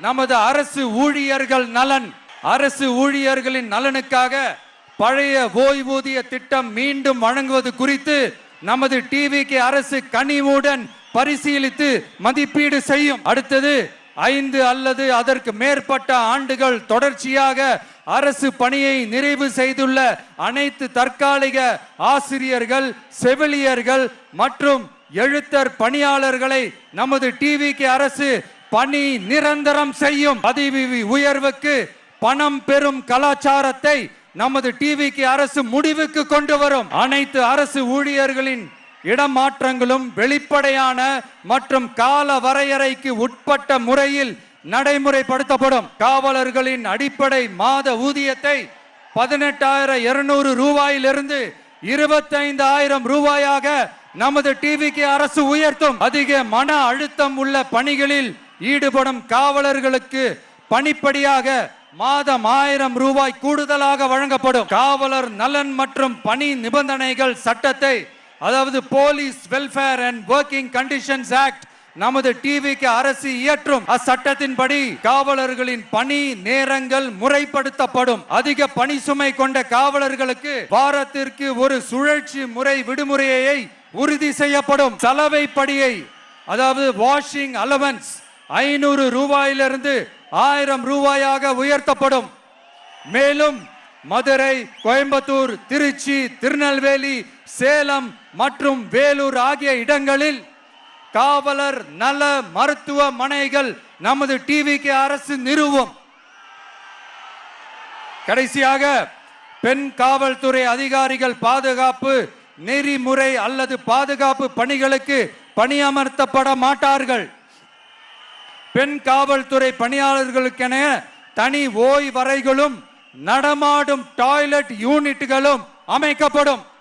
நமது அரசு ஊழியர்கள் நலன், அரசு ஊழியர்களின் நலனுக்காக பழைய ஓய்வூதிய திட்டம் மீண்டும் வழங்குவது குறித்து நமது டிவிகே அரசு கனிவுடன் பரிசீலித்து மதிப்பீடு செய்யும். அடுத்தது 5 அல்லது அதற்கு மேற்பட்ட ஆண்டுகள் தொடர்ச்சியாக அரசு பணியை நிறைவு செய்துள்ள அனைத்து தற்காலிக ஆசிரியர்கள், செவிலியர்கள் மற்றும் எழுத்தர் பணியாளர்களை நமது டிவிகே அரசு பணி நிரந்தரம் செய்யும். பதவி உயர்வுக்கு பணம் பெறும் கலாச்சாரத்தை நமது டிவிகே அரசு முடிவுக்கு கொண்டு வரும். அனைத்து அரசு ஊழியர்களின் இடமாற்றங்களும் வெளிப்படையான மற்றும் கால வரையறைக்கு உட்பட்ட முறையில் நடைமுறைப்படுத்தப்படும். காவலர்களின் அடிப்படை மாத ஊதியத்தை 18,200 ரூபாயிலிருந்து 25,000 ரூபாயாக நமது டிவிகே அரசு உயர்த்தும். அதிக மன அழுத்தம் உள்ள பணிகளில் ஈடுபடும் காவலர்களுக்கு பணிப்படியாக மாதம் 1000 ரூபாய் கூடுதலாக வழங்கப்படும். காவலர் நலன் மற்றும் பணி நிபந்தனைகள் சட்டத்தை, அதாவது police welfare and working conditions act, நமது டிவிகே அரசு இயற்றும். அச்சட்டத்தின்படி காவலர்களின் பணி நேரங்கள் முறைப்படுத்தப்படும். அதிக பணி சுமை கொண்ட காவலர்களுக்கு வாரத்திற்கு ஒரு சுழற்சி முறை விடுமுறையை உறுதி செய்யப்படும். சலவை படியை, அதாவது வாஷிங் அலவன்ஸ் 500 ரூபாயிலிருந்து 1000 ரூபாயாக உயர்த்தப்படும். மேலும் மதுரை, கோயம்புத்தூர், திருச்சி, திருநெல்வேலி, சேலம் மற்றும் வேலூர் ஆகிய இடங்களில் காவலர் நல மருத்துவமனைகள் நமது டிவிகே அரசு நிறுவும். கடைசியாக பெண் காவல்துறை அதிகாரிகள் பாதுகாப்பு நெறிமுறை அல்லது பாதுகாப்பு பணிகளுக்கு பணியமர்த்தப்பட மாட்டார்கள். பெண் காவல்துறை பணியாளர்களுக்கென தனி ஓய்வறைகளும் நடமாடும் டாய்லெட் யூனிட்டுகளும் அமைக்கப்படும்.